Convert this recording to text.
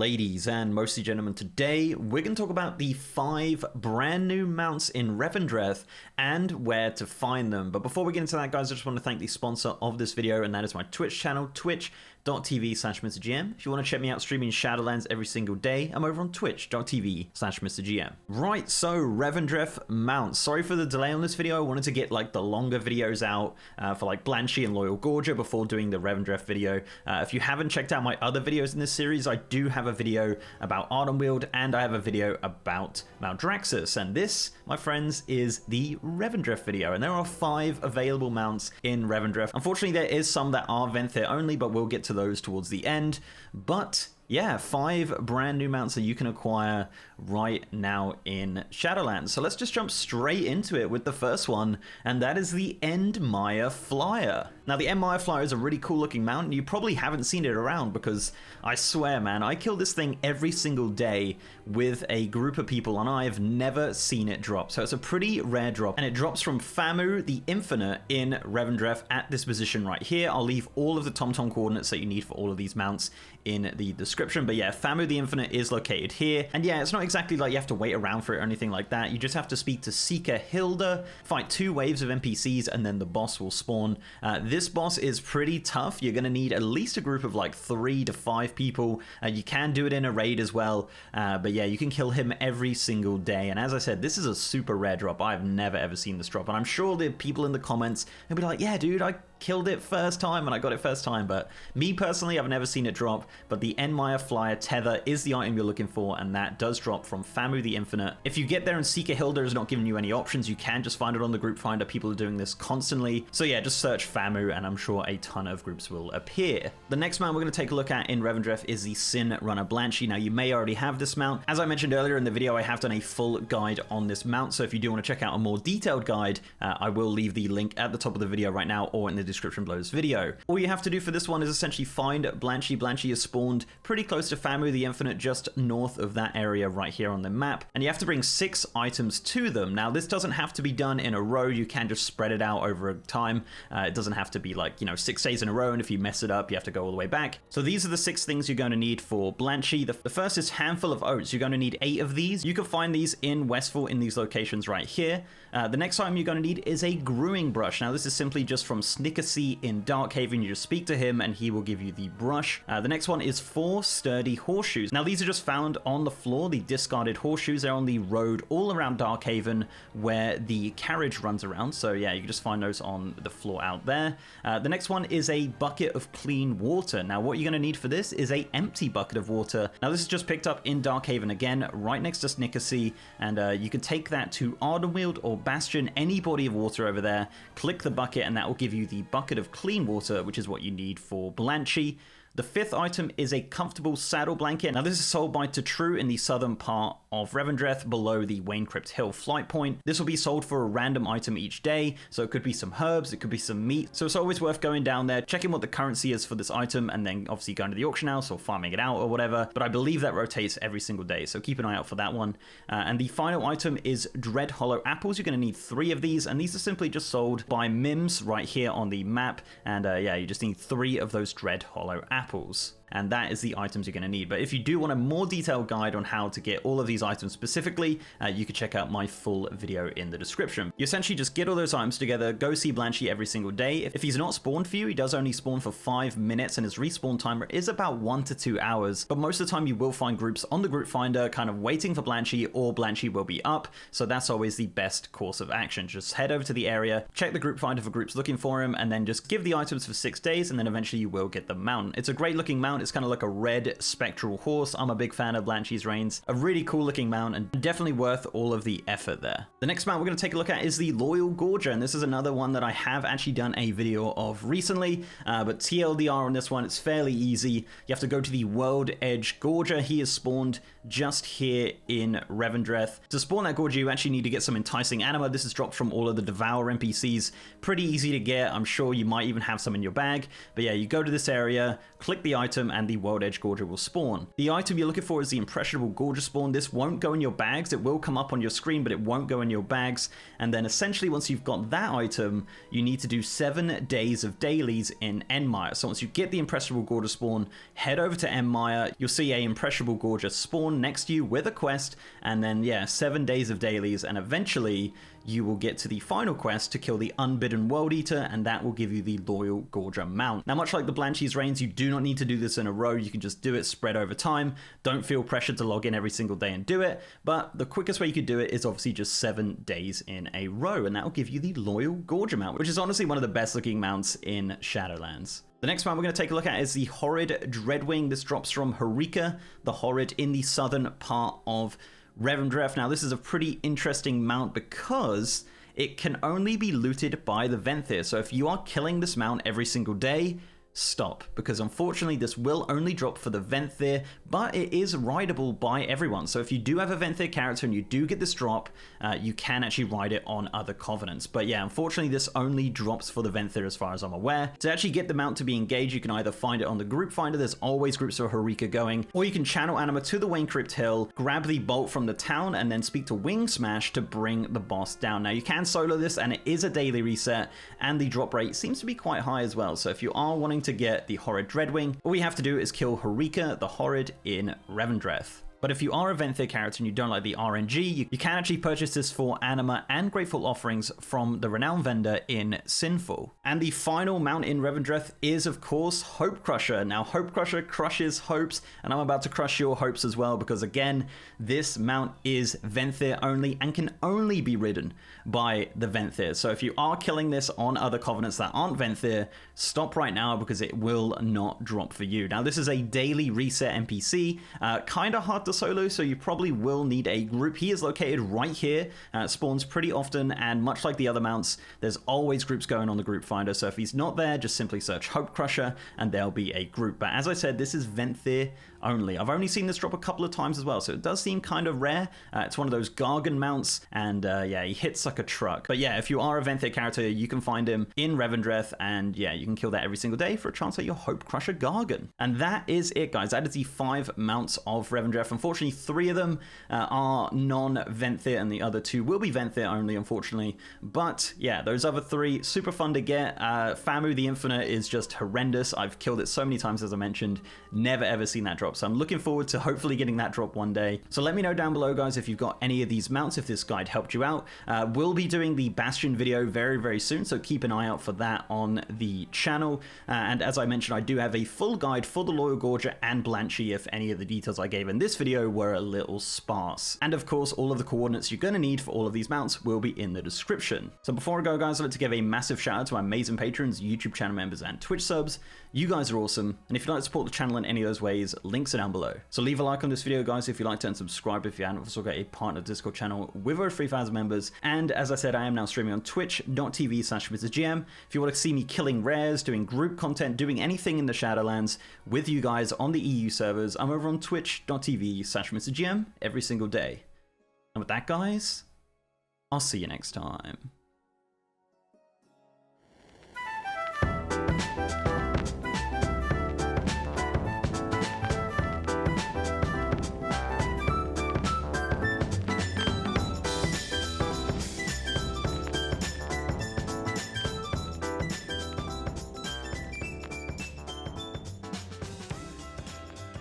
ladies and mostly gentlemen. Today we're going to talk about the 5 brand new mounts in Revendreth and where to find them. But before we get into that, guys, I just want to thank the sponsor of this video, and that is my Twitch channel, twitch.tv/MrGM. If you want to check me out streaming Shadowlands every single day, I'm over on twitch.tv/MrGM. Right, so Revendreth mounts. Sorry for the delay on this video. I wanted to get like the longer videos out for like Blanchy and Loyal Gorger before doing the Revendreth video. If you haven't checked out my other videos in this series, I do have a video about Ardenweald and I have a video about Mount Draxus, and this, my friends, is the Revendreth video, and there are 5 available mounts in Revendreth. Unfortunately, there is some that are Venthyr only, but we'll get to those towards the end. But yeah, 5 brand new mounts that you can acquire right now in Shadowlands. So let's just jump straight into it with the first one, and that is the Endmire Flyer. Now, the Endmire Flyer is a really cool looking mount, and you probably haven't seen it around because I swear, man, I kill this thing every single day with a group of people, and I've never seen it drop. So it's a pretty rare drop, and it drops from Famu the Infinite in Revendreth at this position right here. I'll leave all of the TomTom coordinates that you need for all of these mounts in the description. But yeah, Famu the Infinite is located here, and yeah, it's not exactly like you have to wait around for it or anything like that. You just have to speak to Seeker Hilda, fight 2 waves of NPCs, and then the boss will spawn. This boss is pretty tough. You're gonna need at least a group of like 3 to 5 people. You can do it in a raid as well, but yeah, you can kill him every single day. And as I said, this is a super rare drop. I've never ever seen this drop, and I'm sure the people in the comments will be like, yeah dude, I killed it first time and I got it first time. But me personally, I've never seen it drop. But the Endmire Flyer Tether is the item you're looking for, and that does drop from Famu the Infinite. If you get there and Seeker Hilda is not giving you any options, you can just find it on the group finder. People are doing this constantly, so yeah, just search Famu and I'm sure a ton of groups will appear. The next mount we're going to take a look at in Revendreth is the Sinrunner Blanchy. Now, you may already have this mount. As I mentioned earlier in the video, I have done a full guide on this mount, so if you do want to check out a more detailed guide, I will leave the link at the top of the video right now or in the description below this video. All you have to do for this one is essentially find Blanchy. Blanchy is spawned pretty close to Famu the Infinite, just north of that area right here on the map, and you have to bring 6 items to them. Now, this doesn't have to be done in a row. You can just spread it out over time. It doesn't have to be like, 6 days in a row, and if you mess it up, you have to go all the way back. So these are the 6 things you're going to need for Blanchy. The first is handful of oats. You're going to need 8 of these. You can find these in Westfall in these locations right here. The next item you're going to need is a grooming brush. Now, this is simply just from Snickersnee in Darkhaven. You just speak to him and he will give you the brush. The next one is 4 sturdy horseshoes. Now, these are just found on the floor, the discarded horseshoes. They're on the road all around Darkhaven where the carriage runs around. So yeah, you can just find those on the floor out there. The next one is a bucket of clean water. Now, what you're going to need for this is a empty bucket of water. Now, this is just picked up in Darkhaven again, right next to Snickersnee, and you can take that to Ardenweald or Bastion, any body of water over there. Click the bucket and that will give you the bucket of clean water, which is what you need for Blanchy. The 5th item is a comfortable saddle blanket. Now, this is sold by True in the southern part of Revendreth below the Wainecrypt Hill flight point. This will be sold for a random item each day, so it could be some herbs, it could be some meat. So it's always worth going down there, checking what the currency is for this item, and then obviously going to the auction house or farming it out or whatever. But I believe that rotates every single day, so keep an eye out for that one. And the final item is Dredhollow apples. You're going to need 3 of these, and these are simply just sold by Mims right here on the map. And yeah, you just need 3 of those Dredhollow apples. And that is the items you're going to need. But if you do want a more detailed guide on how to get all of these items specifically, you can check out my full video in the description. You essentially just get all those items together, go see Blanchy every single day. If he's not spawned for you, he does only spawn for 5 minutes, and his respawn timer is about 1 to 2 hours. But most of the time you will find groups on the group finder kind of waiting for Blanchy, or Blanchy will be up. So that's always the best course of action. Just head over to the area, check the group finder for groups looking for him, and then just give the items for 6 days, and then eventually you will get the mount. It's a great looking mount. It's kind of like a red spectral horse. I'm a big fan of Blanchy's reins. A really cool looking mount and definitely worth all of the effort there. The next mount we're going to take a look at is the Loyal Gorger, and this is another one that I have actually done a video of recently, but TLDR on this one, it's fairly easy. You have to go to the World Edge Gorger. He is spawned just here in Revendreth. To spawn that Gorger, you actually need to get some enticing anima. This is dropped from all of the Devour NPCs. Pretty easy to get. I'm sure you might even have some in your bag. But yeah, you go to this area, click the item, item and the World Edge Gorger will spawn. The item you're looking for is the Impressionable Gorger spawn. This won't go in your bags. It will come up on your screen, but it won't go in your bags. And then essentially once you've got that item, you need to do 7 days of dailies in Endmire. So once you get the Impressionable Gorger spawn, head over to Endmire. You'll see a Impressionable Gorger spawn next to you with a quest, and then yeah, 7 days of dailies, and eventually you will get to the final quest to kill the Unbidden World Eater, and that will give you the Loyal Gorger mount. Now, much like the Blanchy's Reigns, you do not need to do this in a row. You can just do it spread over time. Don't feel pressured to log in every single day and do it, but the quickest way you could do it is obviously just 7 days in a row, and that will give you the Loyal Gorger mount, which is honestly one of the best looking mounts in Shadowlands. The next mount we're going to take a look at is the Horrid Dredwing. This drops from Horika, the Horrid in the southern part of Revendreth. Now, this is a pretty interesting mount because it can only be looted by the Venthyr. So if you are killing this mount every single day, stop, because unfortunately this will only drop for the Venthyr, but it is rideable by everyone. So if you do have a Venthyr character and you do get this drop, you can actually ride it on other Covenants. But yeah, unfortunately this only drops for the Venthyr as far as I'm aware. To actually get the mount to be engaged, you can either find it on the group finder, there's always groups of Horika going, or you can channel Anima to the Wayne Crypt Hill, grab the bolt from the town, and then speak to Wing Smash to bring the boss down. Now you can solo this, and it is a daily reset, and the drop rate seems to be quite high as well. So if you are wanting to get the Horrid Dredwing, all we have to do is kill Horika, the Horrid in Revendreth. But if you are a Venthyr character and you don't like the RNG, you can actually purchase this for Anima and Grateful Offerings from the renowned vendor in Sinful. And the final mount in Revendreth is, of course, Hopecrusher. Now, Hopecrusher crushes hopes, and I'm about to crush your hopes as well, because again, this mount is Venthyr only and can only be ridden by the Venthyr. So if you are killing this on other Covenants that aren't Venthyr, stop right now, because it will not drop for you. Now, this is a daily reset NPC, kind of hard to solo, so you probably will need a group. He is located right here, spawns pretty often, and much like the other mounts, there's always groups going on the group finder. So if he's not there, just simply search Hopecrusher and there'll be a group. But as I said, this is Venthyr only. I've only seen this drop a couple of times as well, so it does seem kind of rare. It's one of those Gargan mounts, and yeah, he hits like a truck. But yeah, if you are a Venthyr character, you can find him in Revendreth, and yeah, you can kill that every single day for a chance at your Hopecrusher Gargan. And that is it, guys. That is the 5 mounts of Revendreth. Unfortunately, 3 of them are non-Venthyr, and the other 2 will be Venthyr only, unfortunately. But yeah, those other 3, super fun to get. Famu the Infinite is just horrendous. I've killed it so many times, as I mentioned. Never ever seen that drop. So I'm looking forward to hopefully getting that drop one day. So let me know down below, guys, if you've got any of these mounts, if this guide helped you out. We'll be doing the Bastion video very, very soon, so keep an eye out for that on the channel. And as I mentioned, I do have a full guide for the Loyal Gorger and Blanchy if any of the details I gave in this video were a little sparse. And of course, all of the coordinates you're going to need for all of these mounts will be in the description. So before I go, guys, I'd like to give a massive shout out to my amazing patrons, YouTube channel members, and Twitch subs. You guys are awesome, and if you'd like to support the channel in any of those ways, links are down below. So leave a like on this video, guys, if you'd like to, and subscribe if you haven't. We've also got a partner Discord channel with over 3,000 members, and as I said, I am now streaming on twitch.tv/MrGM. If you want to see me killing rares, doing group content, doing anything in the Shadowlands with you guys on the EU servers, I'm over on twitch.tv/MrGM every single day. And with that, guys, I'll see you next time.